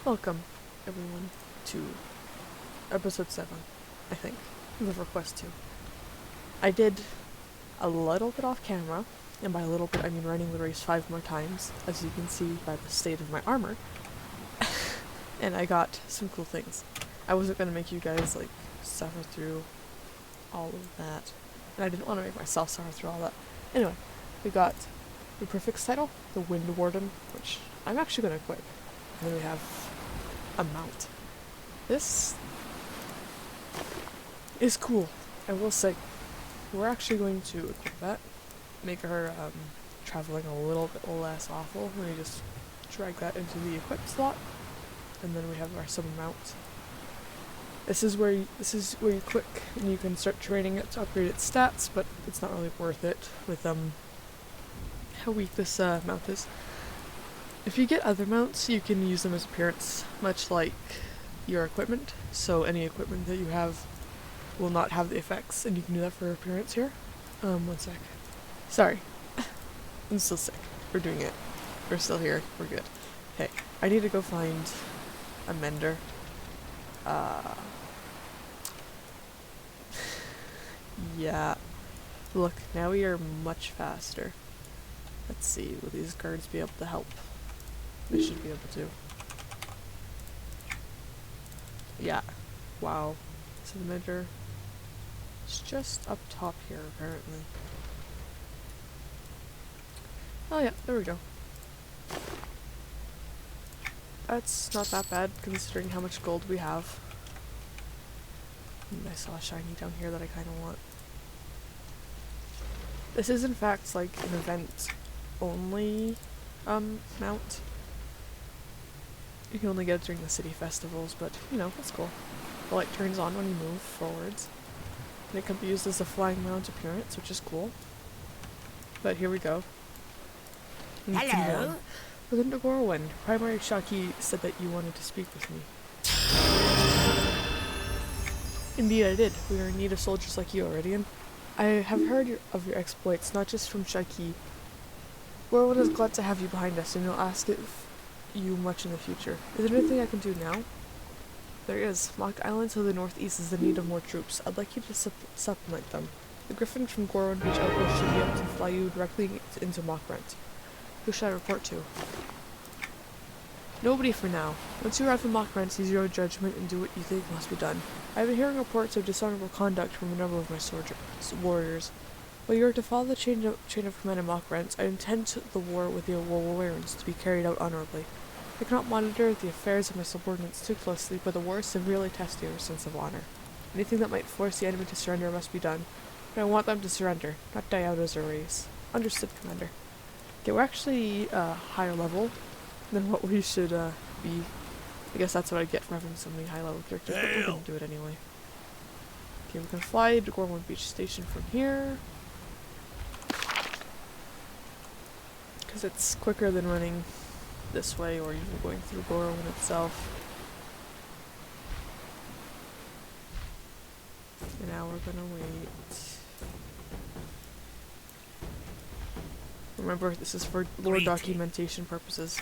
Welcome, everyone, to episode 7, I think, of Everquest 2. I did a little bit off camera, and by a little bit I mean running the race 5 more times, as you can see by the state of my armor, and I got some cool things. I wasn't going to make you guys, suffer through all of that, and I didn't want to make myself suffer through all that. Anyway, we got the prefix title, the Wind Warden, which I'm actually going to equip, and then we have a mount. This is cool, I will say. We're actually going to equip that, make her traveling a little bit less awful. Let me just drag that into the equip slot, and then we have our summer mount. This is where you click and you can start training it to upgrade its stats, but it's not really worth it with how weak this mount is. If you get other mounts, you can use them as appearance, much like your equipment. So any equipment that you have will not have the effects, and you can do that for appearance here. One sec. Sorry. I'm still sick. We're doing it. We're still here. We're good. Hey, I need to go find a mender. Yeah. Look, now we are much faster. Let's see, will these guards be able to help? They should be able to. Yeah. Wow. So the mender is just up top here, apparently. Oh yeah, there we go. That's not that bad, considering how much gold we have. And I saw a shiny down here that I kind of want. This is in fact like an event-only mount. You can only get it during the city festivals, but, you know, that's cool. The light turns on when you move forwards. And it can be used as a flying mount appearance, which is cool. But here we go. Hello? Welcome to Gorwind. Primary Shaki said that you wanted to speak with me. Indeed I did. We are in need of soldiers like you, Iridian. I have heard of your exploits, not just from Shaki. Gorwind is glad to have you behind us, and we'll ask if you much in the future. Is there anything I can do now? There is. Mok Island to the northeast is in need of more troops. I'd like you to supplement them. The Griffin from Gorwind Beach Outpost should be able to fly you directly into Mok Rent. Who should I report to? Nobody for now. Once you arrive in Mok Rent, use your judgment and do what you think must be done. I have been hearing reports of dishonorable conduct from a number of my warriors. While you are to follow the chain of command in Mok Rent, I intend the war with your warriors to be carried out honorably. I cannot monitor the affairs of my subordinates too closely, but the war is severely testing your sense of honor. Anything that might force the enemy to surrender must be done, but I want them to surrender, not die out as a race. Understood, Commander. Okay, we're actually higher level than what we should be. I guess that's what I get for having so many high level characters, but we're gonna do it anyway. Okay, we can fly to Gorwind Beach Station from here, because it's quicker than running this way or even going through Gorwind itself. And now we're gonna wait. Remember, this is for lore documentation purposes.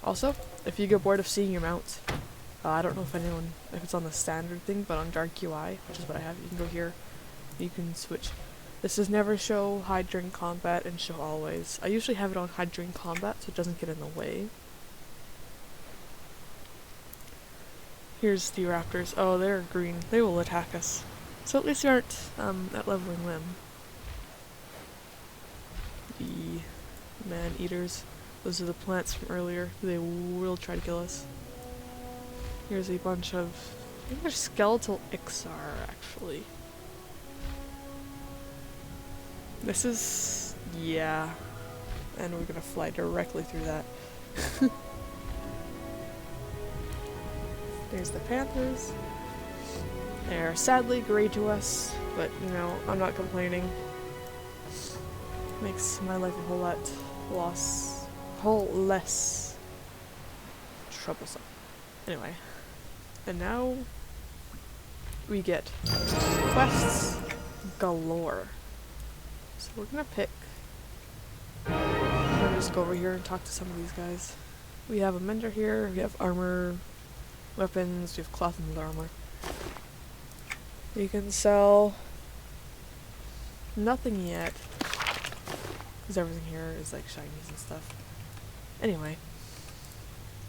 Also, if you get bored of seeing your mount, I don't know if it's on the standard thing, but on Dark UI, which is what I have, you can go here, you can switch. This is never show hide during combat and show always. I usually have it on hide during combat so it doesn't get in the way. Here's the raptors. Oh, they're green. They will attack us. So at least we aren't at leveling them. The man-eaters. Those are the plants from earlier. They will try to kill us. Here's a bunch of... I think they're skeletal Ixar, actually. This is... yeah. And we're gonna fly directly through that. There's the panthers. They're sadly gray to us, but, you know, I'm not complaining. Makes my life a whole less troublesome. Anyway. And now we get quests galore. So we're gonna pick... I'm gonna just go over here and talk to some of these guys. We have a mender here, we have armor, weapons, we have cloth and leather armor. We can sell nothing yet, because everything here is like shinies and stuff. Anyway.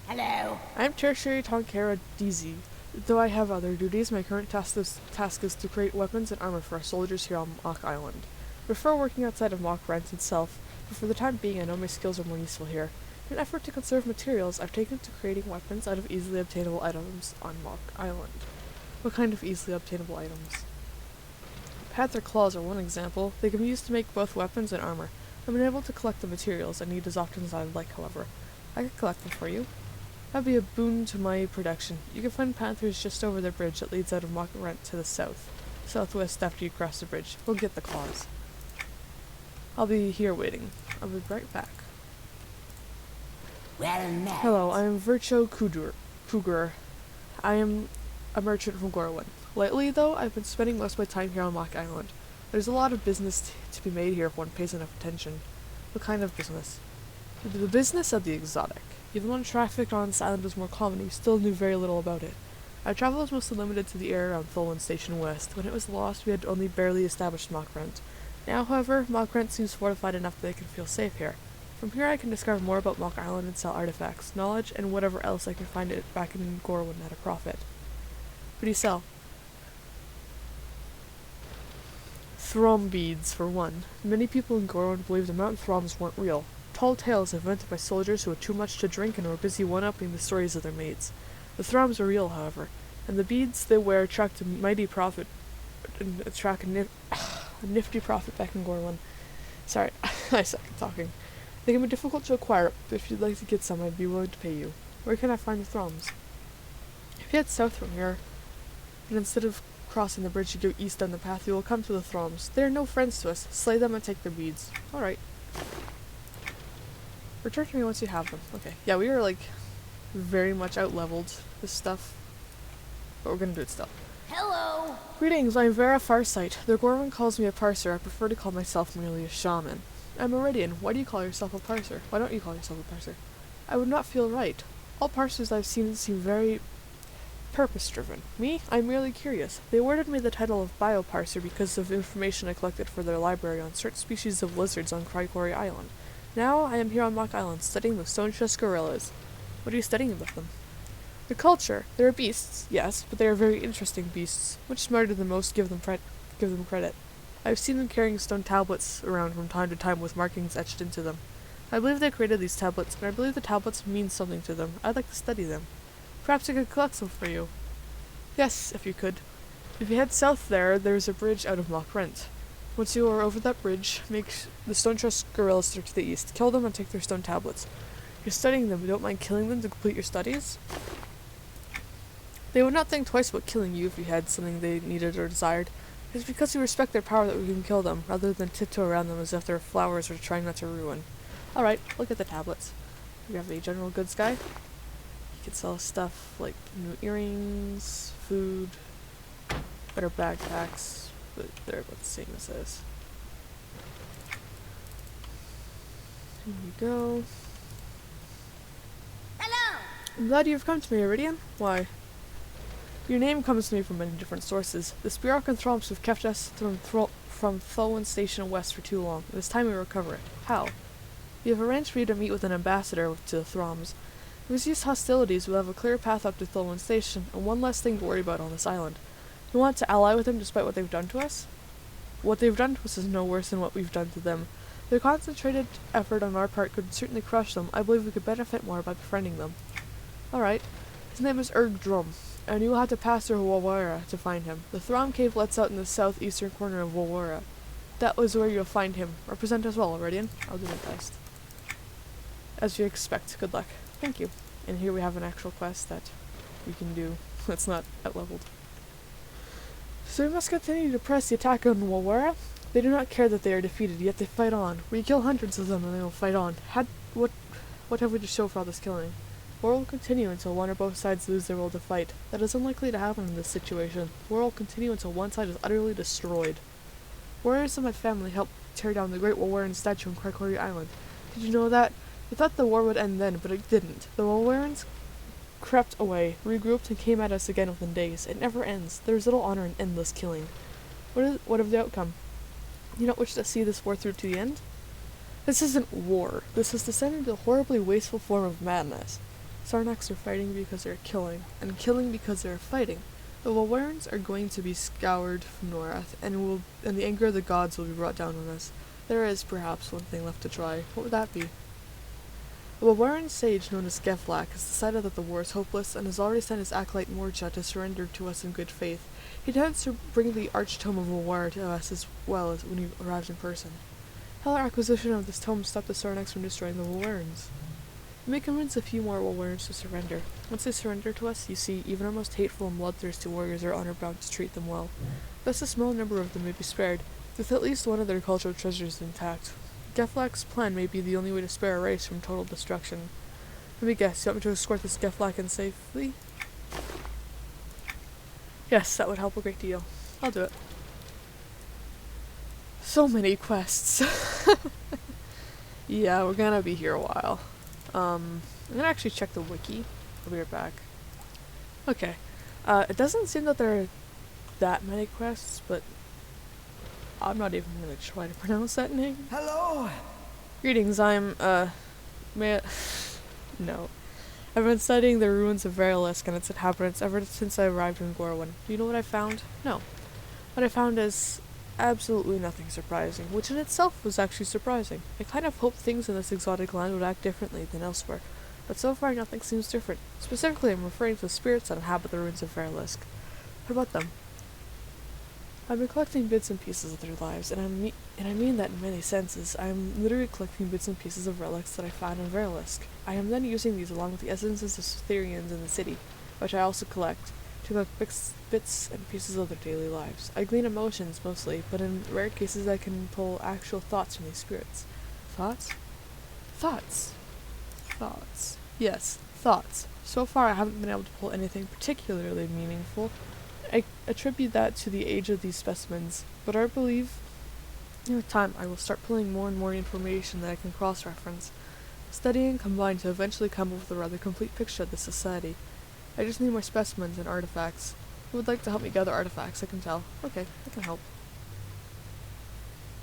Hello. I'm Tertiary Tonkara DZ. Though I have other duties, my current task is to create weapons and armor for our soldiers here on Mok Island. I prefer working outside of Mok Rent itself, but for the time being I know my skills are more useful here. In an effort to conserve materials, I've taken to creating weapons out of easily obtainable items on Mok Island. What kind of easily obtainable items? Panther claws are one example. They can be used to make both weapons and armor. I've been able to collect the materials I need as often as I would like, however. I could collect them for you. That'd be a boon to my production. You can find panthers just over the bridge that leads out of Mok Rent to the southwest after you cross the bridge. We'll get the claws. I'll be here waiting. I'll be right back. Well met. Hello, I am Vircho Cougar. I am a merchant from Gorwin. Lately, though, I've been spending most of my time here on Mok Island. There's a lot of business to be made here if one pays enough attention. What kind of business? The business of the exotic. Even when traffic on this island was more common, we still knew very little about it. Our travel was mostly limited to the area around Thulwyn Station West. When it was lost, we had only barely established Mok Rent. Now, however, Mok Rent seems fortified enough that I can feel safe here. From here I can discover more about Mok Island and sell artifacts, knowledge, and whatever else I can find it back in Gorwin at a profit. What do you sell? Throm beads, for one. Many people in Gorwin believe the mountain throms weren't real. Tall tales invented by soldiers who had too much to drink and were busy one-upping the stories of their mates. The throms are real, however, and the beads they wear attract a mighty profit, and attract a nifty profit back in Gorwin. Sorry, I suck at talking. They can be difficult to acquire, but if you'd like to get some, I'd be willing to pay you. Where can I find the throms? If you head south from here, and instead of crossing the bridge you go east down the path, you will come to the throms. They are no friends to us. Slay them and take their beads. Alright. Return to me once you have them. Okay. Yeah, we are, like, very much out-leveled this stuff. But we're gonna do it still. Hello. Greetings, I'm Vera Farsight. Though Gorman calls me a parser, I prefer to call myself merely a shaman. I'm Meridian. Why do you call yourself a parser? Why don't you call yourself a parser? I would not feel right. All parsers I've seen seem very purpose-driven. Me? I'm merely curious. They awarded me the title of bioparser because of information I collected for their library on certain species of lizards on Crikori Island. Now I am here on Mok Island, studying the stone-chest gorillas. What are you studying about them? The culture. They are beasts, yes, but they are very interesting beasts. Much smarter than most give them credit. I've seen them carrying stone tablets around from time to time with markings etched into them. I believe they created these tablets, and I believe the tablets mean something to them. I'd like to study them. Perhaps I could collect some for you. Yes, if you could. If you head south there's a bridge out of Mok Rent. Once you are over that bridge, make the stone-chest gorillas to the east. Kill them and take their stone tablets. You're studying them, but don't mind killing them to complete your studies? They would not think twice about killing you if you had something they needed or desired. It's because we respect their power that we can kill them, rather than tiptoe around them as if they're flowers we're trying not to ruin. Alright, look at the tablets. We have a general goods guy. You can sell stuff like new earrings, food, better backpacks, but they're about the same as this. Here we go. Hello. I'm glad you've come to me, Iridian. Why? Your name comes to me from many different sources. The Spirok and Throms have kept us from Thulwyn Station West for too long. It is time we recover it. How? We have arranged for you to meet with an ambassador to the Throms. If we cease hostilities, we'll have a clear path up to Thulwyn Station, and one less thing to worry about on this island. You want to ally with them despite what they've done to us? What they've done to us is no worse than what we've done to them. Their concentrated effort on our part could certainly crush them. I believe we could benefit more by befriending them. Alright. His name is Drum, and you will have to pass through Wawara to find him. The Throm Cave lets out in the southeastern corner of Wawara. That was where you'll find him. Represent us well, Iridian. I'll do my best. As you expect. Good luck. Thank you. And here we have an actual quest that we can do. That's not out-leveled. So we must continue to press the attack on Wawara. They do not care that they are defeated, yet they fight on. We kill hundreds of them and they will fight on. What have we to show for all this killing? War will continue until one or both sides lose their will to fight. That is unlikely to happen in this situation. War will continue until one side is utterly destroyed. Warriors of my family helped tear down the great Wawaran statue on Crikori Island. Did you know that? We thought the war would end then, but it didn't. The Walwarans crept away, regrouped, and came at us again within days. It never ends. There is little honor in endless killing. What of the outcome? You don't wish to see this war through to the end? This isn't war. This has descended into a horribly wasteful form of madness. Sarnax are fighting because they're killing, and killing because they're fighting. The Walwarans are going to be scoured from Norath, and the anger of the gods will be brought down on us. There is, perhaps, one thing left to try. What would that be? A Walwaran sage known as Geflak has decided that the war is hopeless and has already sent his acolyte Morcha to surrender to us in good faith. He intends to bring the Archtome of Walwar to us as well as when he arrives in person. How our acquisition of this tome stopped the Sarnax from destroying the Walwarans? We may convince a few more Walwarans to surrender. Once they surrender to us, you see, even our most hateful and bloodthirsty warriors are honor-bound to treat them well. Thus a small number of them may be spared, with at least one of their cultural treasures intact. Geflak's plan may be the only way to spare a race from total destruction. Let me guess, you want me to escort this Geflak in safely? Yes, that would help a great deal. I'll do it. So many quests. Yeah, we're gonna be here a while. I'm gonna actually check the wiki. I'll be right back. Okay. It doesn't seem that there are that many quests, but I'm not even gonna try to pronounce that name. Hello! Greetings, I'm, no. I've been studying the ruins of Verilisk and its inhabitants ever since I arrived in Gorwyn. Do you know what I found? No. What I found is absolutely nothing surprising, which in itself was actually surprising. I kind of hoped things in this exotic land would act differently than elsewhere, but so far nothing seems different. Specifically, I'm referring to the spirits that inhabit the ruins of Verilisk. What about them? I've been collecting bits and pieces of their lives, and I mean that in many senses. I am literally collecting bits and pieces of relics that I found in Verilisk. I am then using these along with the essences of Cytherians in the city, which I also collect, to collect bits and pieces of their daily lives. I glean emotions, mostly, but in rare cases I can pull actual thoughts from these spirits. Thoughts? Thoughts. Thoughts. Yes, thoughts. So far I haven't been able to pull anything particularly meaningful. I attribute that to the age of these specimens, but I believe with time I will start pulling more and more information that I can cross-reference, studying and combine to eventually come up with a rather complete picture of the society. I just need more specimens and artifacts. Who would like to help me gather artifacts? I can tell. Okay, I can help.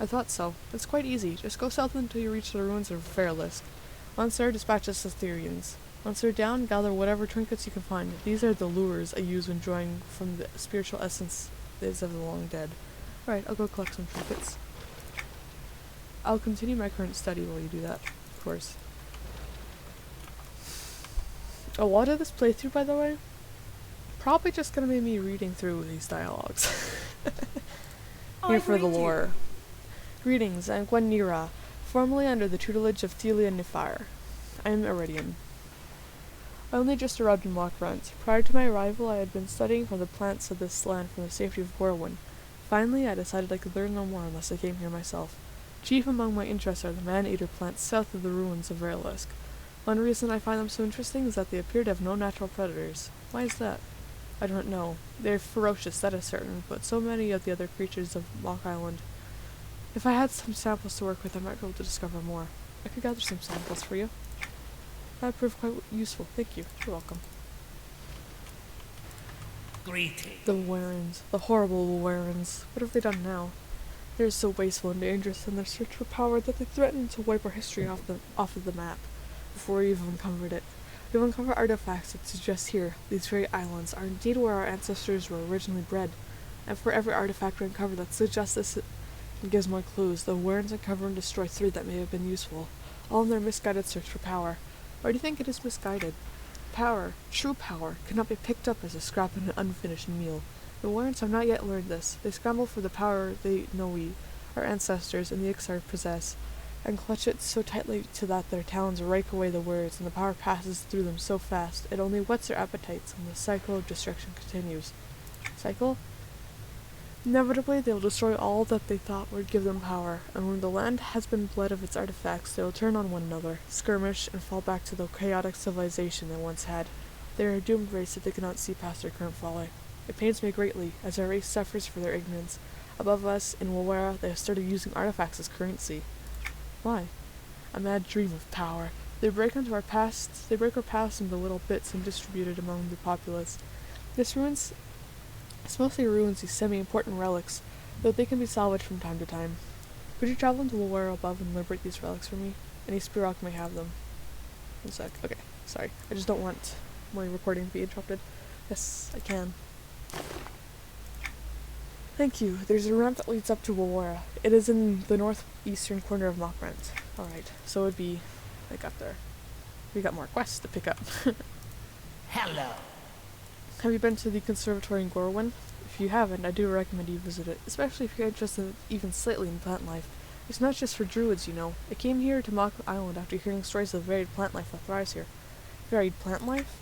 I thought so. It's quite easy. Just go south until you reach the ruins of Verilisk. Once there, dispatch the Cytherians. Once they're down, gather whatever trinkets you can find. These are the lures I use when drawing from the spiritual essences of the long dead. Alright, I'll go collect some trinkets. I'll continue my current study while you do that, of course. A lot of this playthrough, by the way, probably just gonna be me reading through these dialogues. Here for the lore. Greetings, I'm Gwenira, formerly under the tutelage of Thelia Nifire. I am Iridian. I only just arrived in Mok Rent. Prior to my arrival, I had been studying from the plants of this land from the safety of Gorwyn. Finally, I decided I could learn no more unless I came here myself. Chief among my interests are the man-eater plants south of the ruins of Verilisk. One reason I find them so interesting is that they appear to have no natural predators. Why is that? I don't know. They're ferocious, that is certain, but so many of the other creatures of Mok Island. If I had some samples to work with, I might be able to discover more. I could gather some samples for you. That proved quite useful. Thank you. You're welcome. Greetings. The Warrens. The horrible Warrens. What have they done now? They're so wasteful and dangerous in their search for power that they threaten to wipe our history off of the map before we've uncovered it. We've uncovered artifacts that suggest here, these very islands, are indeed where our ancestors were originally bred. And for every artifact we uncover that suggests this and gives more clues, the Warrens uncover and destroy 3 that may have been useful, all in their misguided search for power. Why do you think it is misguided? Power, true power, cannot be picked up as a scrap in an unfinished meal. The Warrens have not yet learned this. They scramble for the power they know we, our ancestors, and the Ixar possess, and clutch it so tightly to that their talons rake away the words, and the power passes through them so fast, it only whets their appetites, and the cycle of destruction continues. Cycle? Inevitably, they will destroy all that they thought would give them power, and when the land has been bled of its artifacts, they will turn on one another, skirmish, and fall back to the chaotic civilization they once had. They are a doomed race if they cannot see past their current folly. It pains me greatly, as our race suffers for their ignorance. Above us, in Walwara, they have started using artifacts as currency. Why? A mad dream of power. They break our paths into little bits and distribute it among the populace. This mostly ruins these semi-important relics, though they can be salvaged from time to time. Could you travel into Laware above and liberate these relics for me? Any Spirok may have them. One sec. Okay, sorry. I just don't want my recording to be interrupted. Yes, I can. Thank you. There's a ramp that leads up to Wawara. It is in the northeastern corner of Mok Rent. Alright, so it would be like up there. We got more quests to pick up. Hello. Have you been to the conservatory in Gorwin? If you haven't, I do recommend you visit it, especially if you're interested even slightly in plant life. It's not just for druids, you know. I came here to Mok Island after hearing stories of the varied plant life that thrives here. Varied plant life?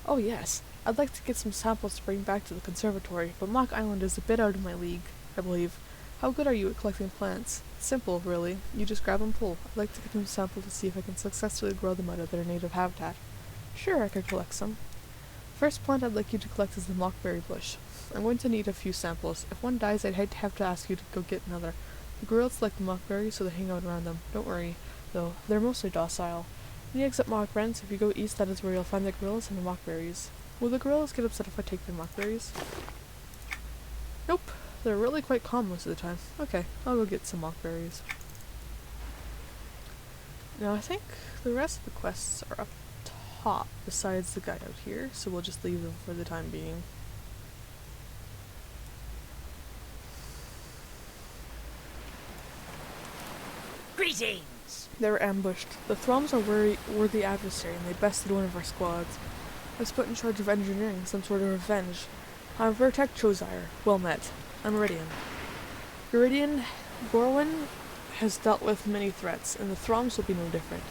Oh yes. I'd like to get some samples to bring back to the conservatory, but Mok Island is a bit out of my league, I believe. How good are you at collecting plants? Simple, really. You just grab and pull. I'd like to get some sample to see if I can successfully grow them out of their native habitat. Sure, I could collect some. First plant I'd like you to collect is the mockberry bush. I'm going to need a few samples. If one dies, I'd hate to have to ask you to go get another. The gorillas select the mockberries, so they hang out around them. Don't worry, though. They're mostly docile. In the exit Mok Rent, if you go east, that is where you'll find the gorillas and the mockberries. Will the gorillas get upset if I take their mockberries? Nope. They're really quite calm most of the time. Okay, I'll go get some mockberries. Now I think the rest of the quests are up top, besides the guide out here, so we'll just leave them for the time being. Greetings. They were ambushed. The Throms are worthy adversary, and they bested one of our squads. I was put in charge of engineering some sort of revenge. I'm Vertec Chozire. Well met. I'm Iridian. Gorwin has dealt with many threats, and the Throms will be no different.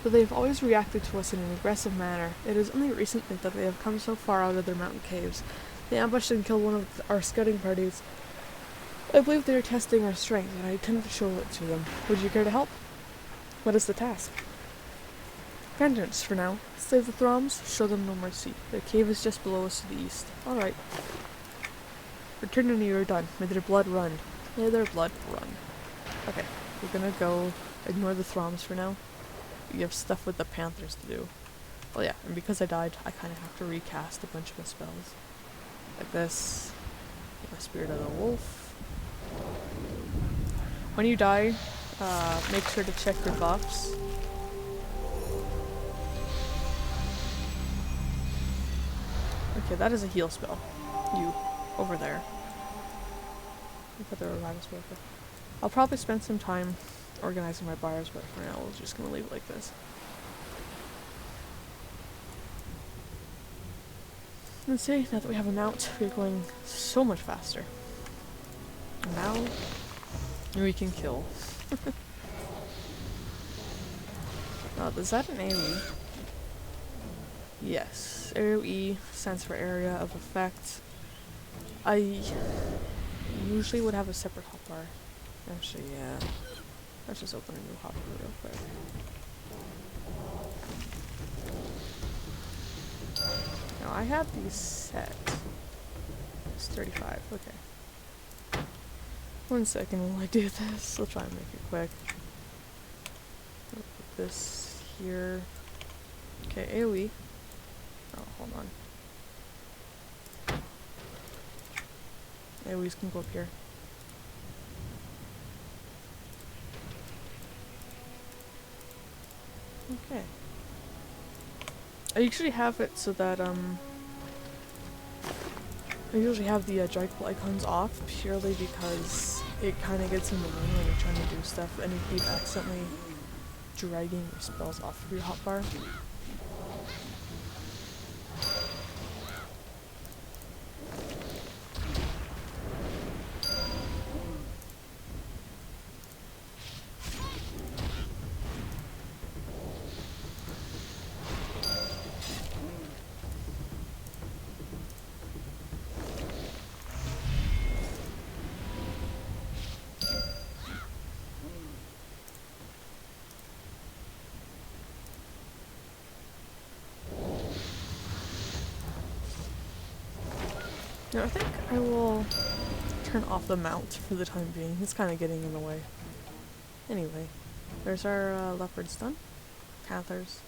Though they have always reacted to us in an aggressive manner, it is only recently that they have come so far out of their mountain caves. They ambushed and killed one of our scouting parties. I believe they are testing our strength, and I intend to show it to them. Would you care to help? What is the task? Vengeance, for now. Save the Throms, show them no mercy. Their cave is just below us to the east. Alright. Return when you are done. May their blood run. May their blood run. Okay, we're gonna go ignore the Throms for now. We have stuff with the Panthers to do. Well, yeah, and because I died, I kind of have to recast a bunch of my spells. Like this. Get my Spirit of the Wolf. When you die, make sure to check your buffs. Okay, that is a heal spell. You, over there. Put the revival spell. I'll probably spend some time organizing my bars, but for now we're just gonna leave it like this. Let's see, now that we have a mount, we're going so much faster. And now, we can kill. Is that an AoE? Yes. AoE stands for area of effect. I usually would have a separate hotbar. Actually, yeah. Let's just open a new hotbar real quick. Now I have these set. It's 35, okay. 1 second while I do this. I'll try and make it quick. I'll put this here. Okay, AoE. Oh, hold on. AoEs can go up here. Okay. I usually have it so that, I usually have the Dragple icons off purely because it kind of gets annoying when you're trying to do stuff and you keep accidentally dragging your spells off of your hotbar. Now I think I will turn off the mount for the time being. It's kind of getting in the way. Anyway, there's our leopards done. panthers.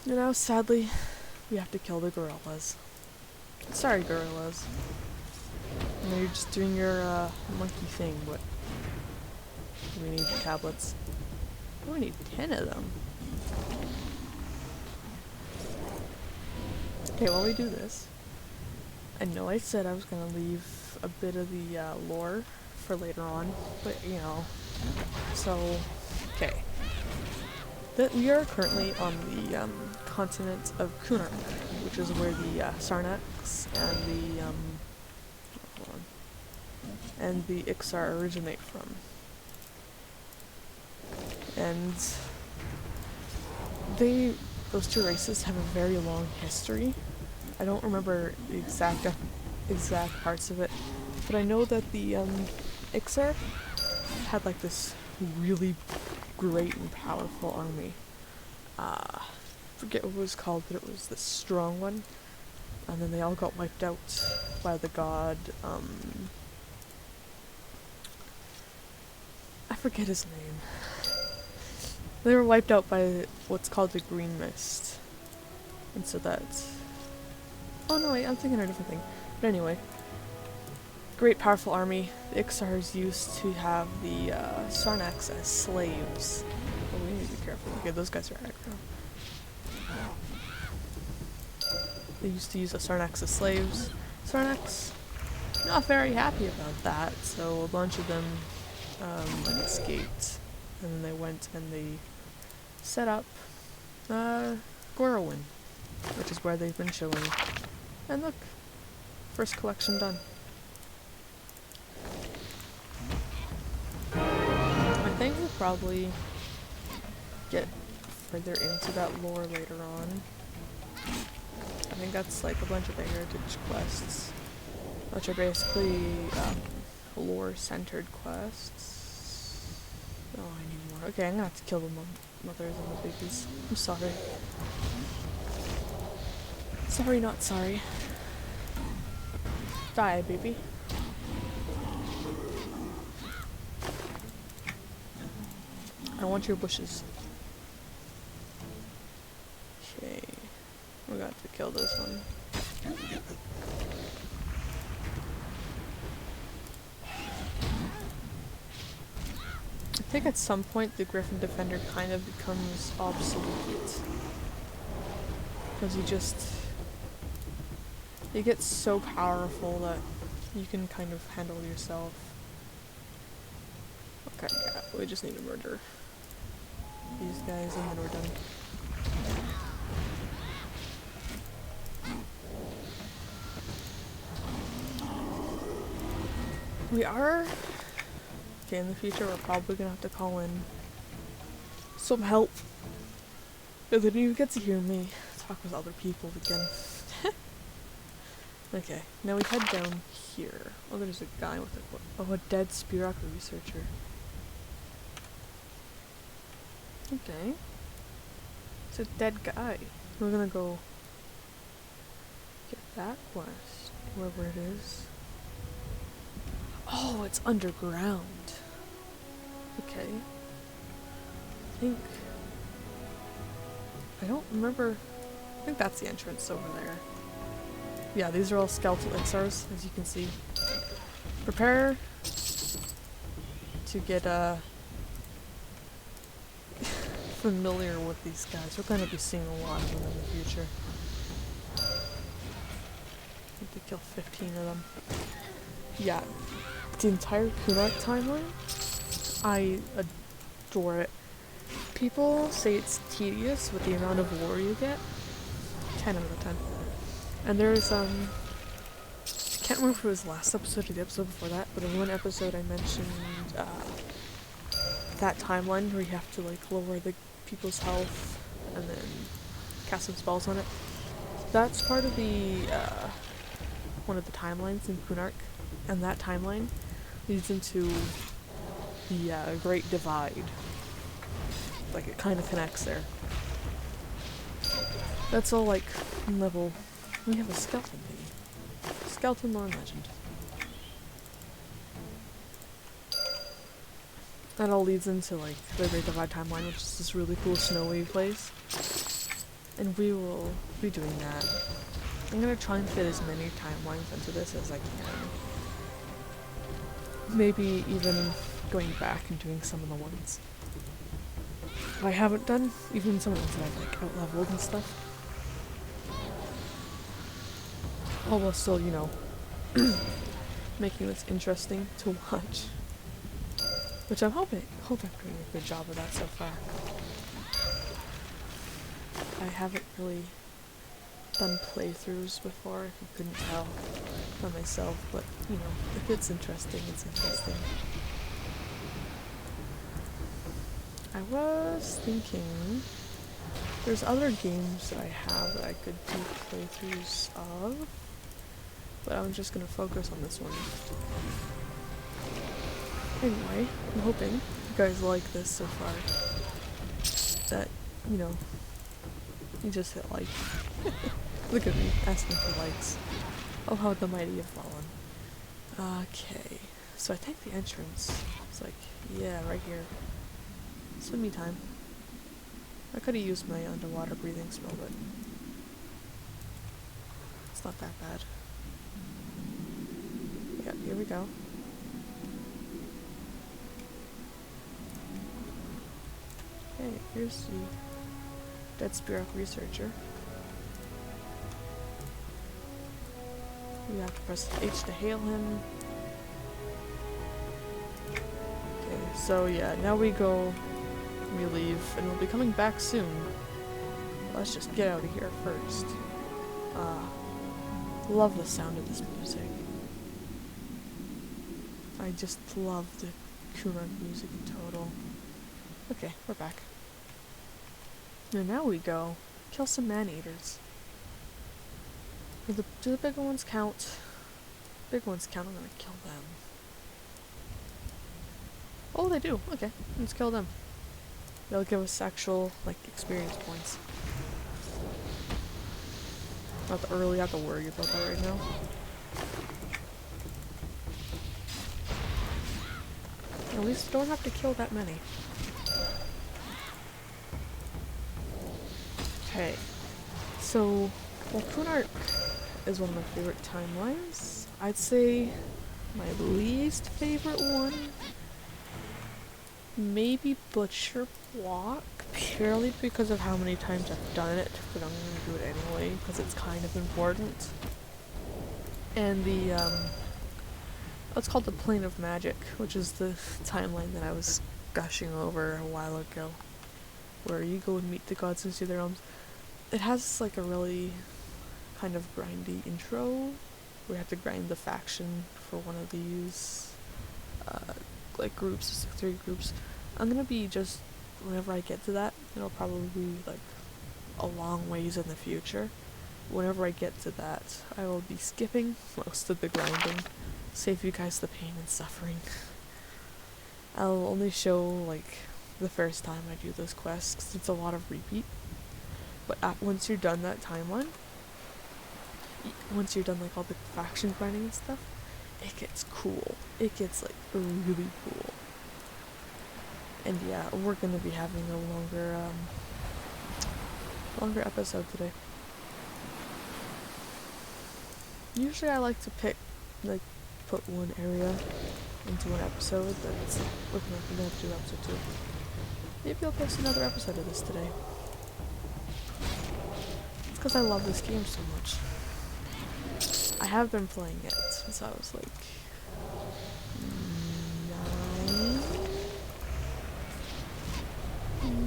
You know, sadly, we have to kill the gorillas. Sorry, gorillas. I know you're just doing your monkey thing, but we need the tablets. Oh, we need 10 of them. Okay, while we do this, I know I said I was gonna leave a bit of the lore for later on, but you know, so, okay. We are currently on the continent of Kunark, which is where the Sarnax and the Ixar originate from. And those two races have a very long history. I don't remember the exact parts of it, but I know that the Ixar had like this really great and powerful army. Forget what it was called, but it was the strong one. And then they all got wiped out by the god, I forget his name. They were wiped out by what's called the green mist. And so that's... Oh no, wait, I'm thinking of a different thing. But anyway. Great powerful army. The Ixars used to have the Sarnax as slaves. Oh, we need to be careful. Okay, those guys are aggro. They used to use the Sarnax as slaves. Sarnax, not very happy about that, so a bunch of them escaped. And then they went and they set up Gorowin, which is where they've been chilling. And look, first collection done. I think we'll probably get further into that lore later on. I think that's like a bunch of the heritage quests, which are basically lore-centered quests. Oh, I need more. Okay, I'm gonna have to kill the mothers and the babies. I'm sorry. Sorry, not sorry. Die, baby. I want your bushes. Okay. We got to kill this one. I think at some point the Griffin Defender kind of becomes obsolete. Because he gets so powerful that you can kind of handle yourself. Okay, yeah, we just need to murder these guys and then we're done. We are... Okay, in the future we're probably gonna have to call in some help. And then you get to hear me talk with other people again. Okay, now we head down here. Oh, there's a guy with a dead Spirok researcher. Okay. It's a dead guy. We're gonna go get that quest, wherever it is. Oh, it's underground. Okay. I don't remember. I think that's the entrance over there. Yeah, these are all skeletal Ixars, as you can see. Prepare to get familiar with these guys. We're going to be seeing a lot of them in the future. Need to kill 15 of them. Yeah, the entire Kunark timeline, I adore it. People say it's tedious with the amount of lore you get. 10 out of 10. And there's, I can't remember if it was last episode or the episode before that, but in one episode I mentioned, that timeline where you have to, like, lower the people's health and then cast some spells on it. That's part of the, one of the timelines in Kunark, and that timeline leads into the, Great Divide. Like, it kind of connects there. That's all, like, level... We have a skeleton baby. Skeleton lore legend. That all leads into like the Great Divide Timeline, which is this really cool snowy place. And we will be doing that. I'm gonna try and fit as many timelines into this as I can. Maybe even going back and doing some of the ones I haven't done, even some of the ones that I've like out-leveled and stuff. All while still, you know, making this interesting to watch. Which I'm hoping I'm doing a good job of that so far. I haven't really done playthroughs before, if you couldn't tell, by myself, but, you know, if it's interesting, it's interesting. I was thinking there's other games that I have that I could do playthroughs of, but I'm just gonna focus on this one. Anyway, I'm hoping you guys like this so far. That, you know, you just hit like. Look at me, asking for likes. Oh, how the mighty have fallen. Okay, so I think the entrance is like, yeah, right here. Swimmy time. I could have used my underwater breathing spell, but it's not that bad. Yeah, here we go. Okay, here's the Dead Spirit Researcher. You have to press H to hail him. Okay, so yeah, now we leave, and we'll be coming back soon. Let's just get out of here first. Love the sound of this music. I just love the Kurant music in total. Okay, we're back. And now we go kill some man-eaters. Do the bigger ones count? Big ones count, I'm gonna kill them. Oh, they do. Okay, let's kill them. They'll give us actual, like, experience points. Not to really have to worry about that right now. At least don't have to kill that many. Okay, so Kunark is one of my favorite timelines. I'd say my least favorite one, maybe Butcher Block, purely because of how many times I've done it, but I'm gonna do it anyway because it's kind of important. And the what's called the Plane of Magic, which is the timeline that I was gushing over a while ago, where you go and meet the gods and see their realms. It has like a really kind of grindy intro. We have to grind the faction for one of these like groups, 3 groups. I'm gonna be just, whenever I get to that, it'll probably be like a long ways in the future. Whenever I get to that, I will be skipping most of the grinding, save you guys the pain and suffering. I'll only show like the first time I do this quest, because it's a lot of repeat. But once you're done that timeline, once you're done like all the faction grinding and stuff, it gets cool. It gets like really cool. And yeah, we're gonna be having a longer episode today. Usually I like to put one area into an episode, but it's looking like we're gonna have to do episode 2. Maybe I'll post another episode of this today. It's because I love this game so much. I have been playing it since I was like 9.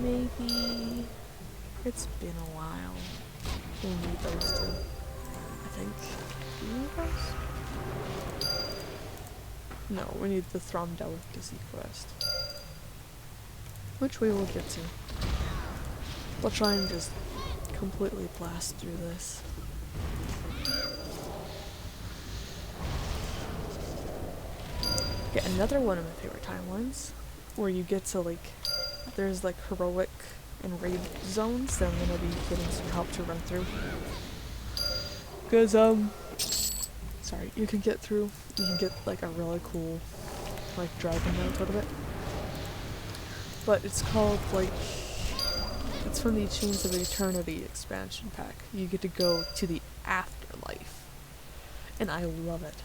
Maybe it's been a while. We need those 2, I think. Do we need those? No, we need the Throm Delicacy quest, which we will get to. We'll try and just completely blast through this. Yeah, another one of my favorite timelines, where you get to like, there's like heroic and raid zones that I'm gonna be getting some help to run through. Cause sorry, you can get like a really cool like dragon mode out of it. but it's called, like, it's from the Chains of Eternity expansion pack. You get to go to the afterlife, and I love it.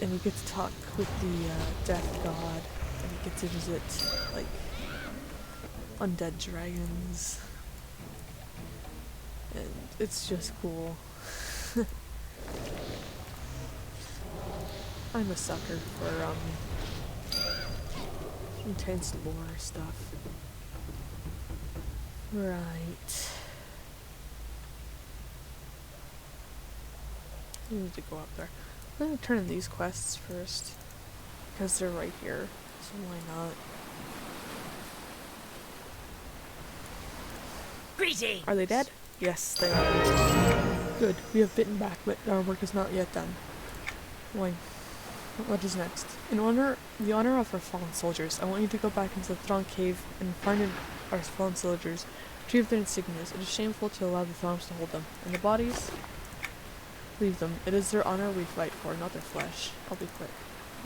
And you get to talk with the death god, and you get to visit, like, undead dragons, and it's just cool. I'm a sucker for intense lore stuff. Right. I need to go up there. I'm gonna turn in these quests first, because they're right here, so why not? Greetings. Are they dead? Yes, they are. Good, we have bitten back, but our work is not yet done. Why? What is next? In the honor of our fallen soldiers, I want you to go back into the Throm cave and find our fallen soldiers, retrieve their insignias. It is shameful to allow the Throms to hold them. And the bodies? Leave them. It is their honor we fight for, not their flesh. I'll be quick.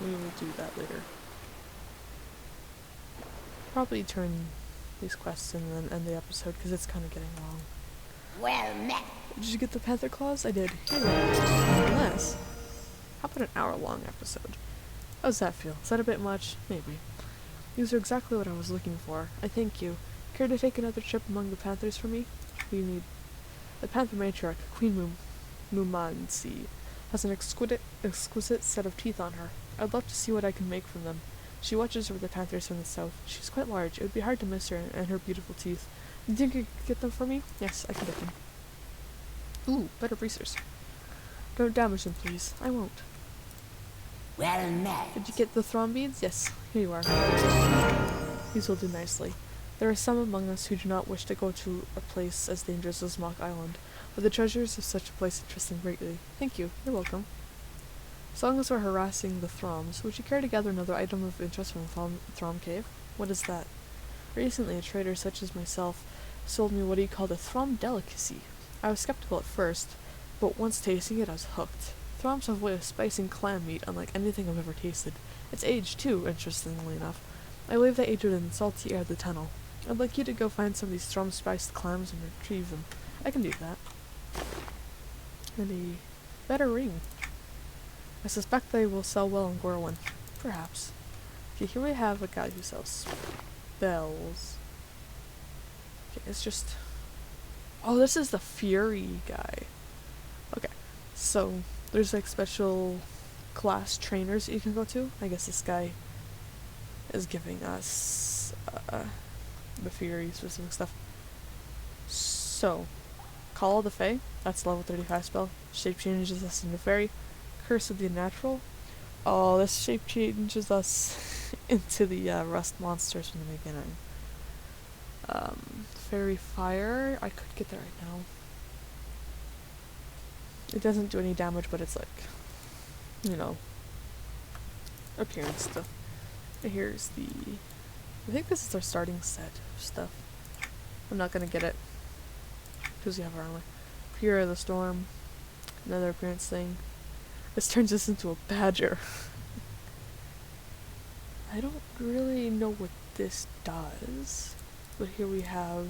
We will do that later. Probably turn these quests in and then end the episode, because it's kind of getting long. Well met. Did you get the panther claws? I did. Here we go. Unless... How about an hour-long episode? How does that feel? Is that a bit much? Maybe. These are exactly what I was looking for. I thank you. Care to take another trip among the panthers for me? We need... The panther matriarch, Queen Mumansi, has an exquisite set of teeth on her. I'd love to see what I can make from them. She watches over the panthers from the south. She's quite large. It would be hard to miss her and her beautiful teeth. Do you think you could get them for me? Yes, I can get them. Ooh, better bracers. Don't damage them, please. I won't. Well met. Did you get the Throm beads? Yes, here you are. These will do nicely. There are some among us who do not wish to go to a place as dangerous as Mok Island, but the treasures of such a place interest them greatly. Thank you. You're welcome. As long as we're harassing the Throms, would you care to gather another item of interest from the Throm cave? What is that? Recently, a trader such as myself sold me what he called a Throm delicacy. I was skeptical at first, but once tasting it, I was hooked. Throms have a way of spicing clam meat unlike anything I've ever tasted. It's aged too, interestingly enough. I believe they aged it in the salty air of the tunnel. I'd like you to go find some of these Throm spiced clams and retrieve them. I can do that. And a better ring. I suspect they will sell well in Gorwin. Perhaps. Okay, here we have a guy who sells spells. Okay, it's just... Oh, this is the Fury guy. Okay, so there's like special class trainers that you can go to. I guess this guy is giving us the Fury specific stuff. So, Call of the Fae, that's level 35 spell. Shape changes us into Fairy. Curse of the Unnatural. Oh, this shape changes us into the rust monsters from the beginning. Fairy Fire, I could get that right now. It doesn't do any damage, but it's like, you know, appearance stuff. And here's the... I think this is our starting set of stuff. I'm not gonna get it, because we have our armor. Fury of the Storm, another appearance thing. This turns us into a badger. I don't really know what this does, but here we have...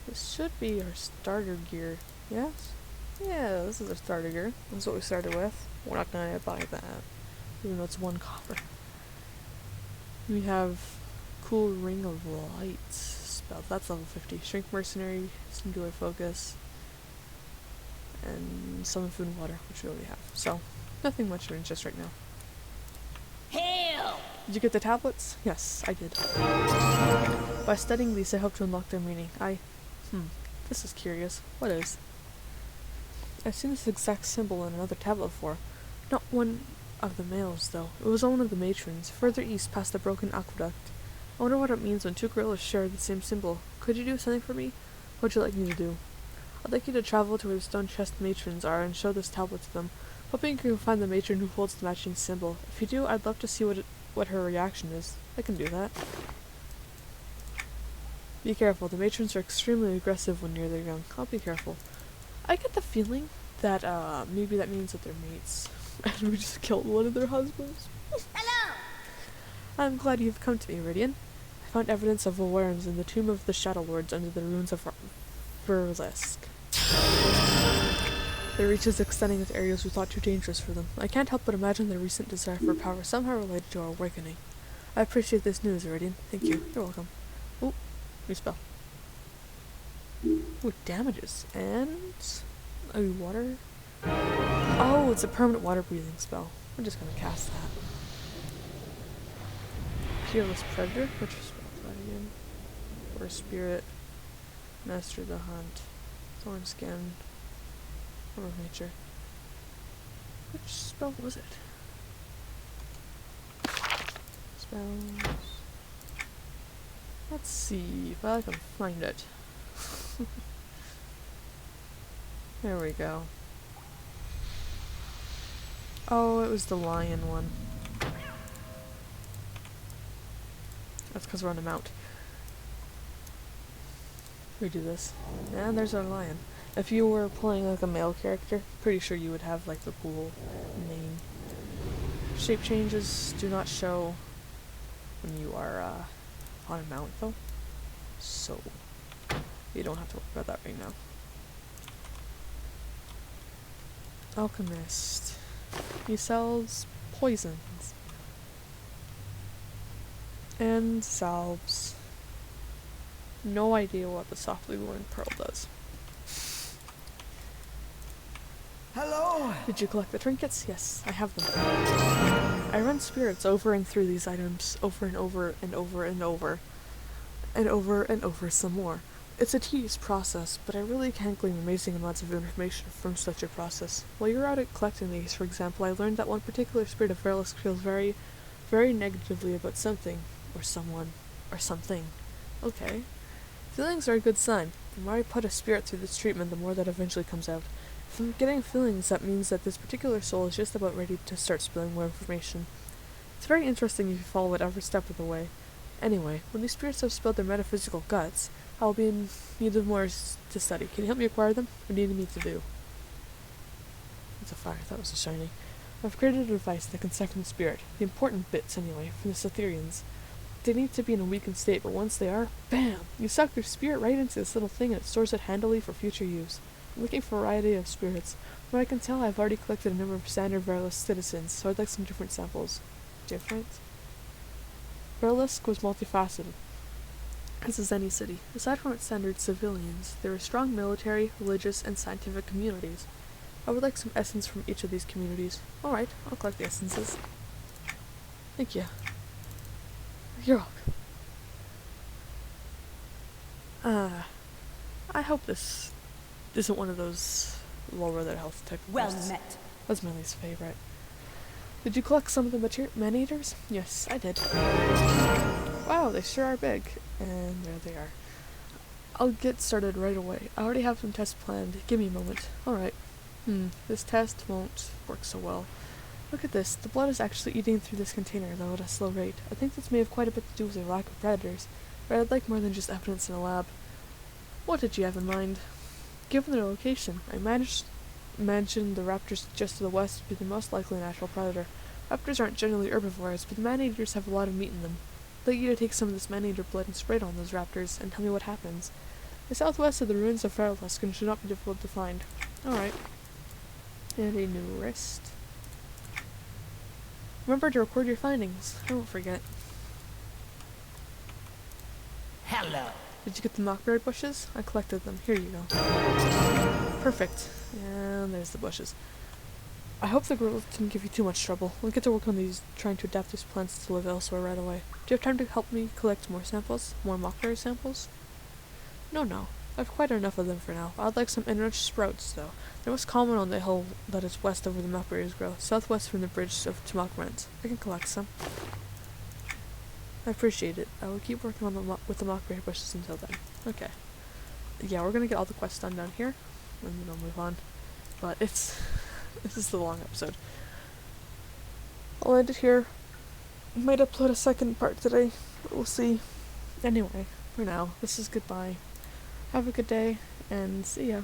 This should be our starter gear. Yes? Yeah, this is our starter gear. That's what we started with. We're not gonna buy that, even though it's 1 copper. We have Cool Ring of Light spell. That's level 50. Shrink Mercenary, Singular Focus, and Summon Food and Water, which we already have. So, nothing much of interest right now. Hail! Did you get the tablets? Yes, I did. By studying these, I hope to unlock their meaning. This is curious. What is? I've seen this exact symbol in another tablet before. Not one of the males, though. It was on one of the matrons, further east past the broken aqueduct. I wonder what it means when 2 gorillas share the same symbol. Could you do something for me? What would you like me to do? I'd like you to travel to where the stone chest matrons are and show this tablet to them, hoping you can find the matron who holds the matching symbol. If you do, I'd love to see what her reaction is. I can do that. Be careful, the matrons are extremely aggressive when near their young. I'll be careful. I get the feeling that, maybe that means that they're mates. And we just killed one of their husbands. Hello! I'm glad you've come to me, Iridian. I found evidence of awareness in the tomb of the Shadow Lords under the ruins of Verlisk. Their reaches extending into areas we thought too dangerous for them. I can't help but imagine their recent desire for power somehow related to our awakening. I appreciate this news, Iridian. Thank you. You're welcome. Ooh, new spell. Ooh, damages. And... oh, water? Oh, it's a permanent water breathing spell. I'm just gonna cast that. Fearless Predator? Which spell is that again? Or Spirit. Master the Hunt. Thorn Skin. Form of Nature. Which spell was it? Spells. Let's see if I can find it. There we go. Oh, it was the lion one. That's because we're on a mount. Redo this. And there's our lion. If you were playing like a male character, pretty sure you would have like the cool name. Shape changes do not show when you are on a mount though. So you don't have to worry about that right now. Alchemist. He sells poisons. And salves. No idea what the softly glowing pearl does. Hello? Did you collect the trinkets? Yes, I have them. I run spirits over and through these items over and over and over and over. And over and over some more. It's a tedious process, but I really can glean amazing amounts of information from such a process. While you're out at collecting these, for example, I learned that one particular spirit of Verlisk feels very, very negatively about something, or someone, or something. Okay. Feelings are a good sign. The more I put a spirit through this treatment, the more that eventually comes out. If I'm getting feelings, that means that this particular soul is just about ready to start spilling more information. It's very interesting if you follow it every step of the way. Anyway, when these spirits have spilled their metaphysical guts, I'll be in need of more to study. Can you help me acquire them? What do you need me to do? It's a fire. That was a shiny. I've created a device that can siphon the spirit. The important bits, anyway, from the Cytherians. They need to be in a weakened state, but once they are, BAM! You suck their spirit right into this little thing and it stores it handily for future use. I'm looking for a variety of spirits. From what I can tell, I've already collected a number of standard Verlisk citizens, so I'd like some different samples. Different? Verlisk was multifaceted, as is any city. Aside from its standard civilians, there are strong military, religious, and scientific communities. I would like some essence from each of these communities. Alright, I'll collect the essences. Thank you. You're welcome. I hope this isn't one of those lower their health type of Well quests. met. That's my least favorite. Did you collect some of the man-eaters? Yes, I did. Wow, they sure are big. And there they are. I'll get started right away. I already have some tests planned. Give me a moment. Alright. This test won't work so well. Look at this. The blood is actually eating through this container, though at a slow rate. I think this may have quite a bit to do with the lack of predators, but I'd like more than just evidence in a lab. What did you have in mind? Given their location, I imagined the raptors just to the west would be the most likely natural predator. Raptors aren't generally herbivores, but the man-eaters have a lot of meat in them. I'd like you to take some of this man-eater blood and spray it on those raptors, and tell me what happens. The southwest of the ruins of Verlisk should not be difficult to find. Alright. And a new wrist. Remember to record your findings. I won't forget. Hello. Did you get the mockberry bushes? I collected them. Here you go. Perfect. And there's the bushes. I hope the girls didn't give you too much trouble. We'll get to work on these, trying to adapt these plants to live elsewhere right away. Do you have time to help me collect more samples? More mockberry samples? No. I've quite enough of them for now. I'd like some enriched sprouts, though. They're most common on the hill that is west of where the mockberries grow, southwest from the bridge of Mok Rent. I can collect some. I appreciate it. I will keep working on with the mockberry bushes until then. Okay. Yeah, we're gonna get all the quests done down here, and then I'll move on. But this is the long episode. I'll end it here. Might upload a second part today, but we'll see. Anyway, for now, this is goodbye. Have a good day, and see ya.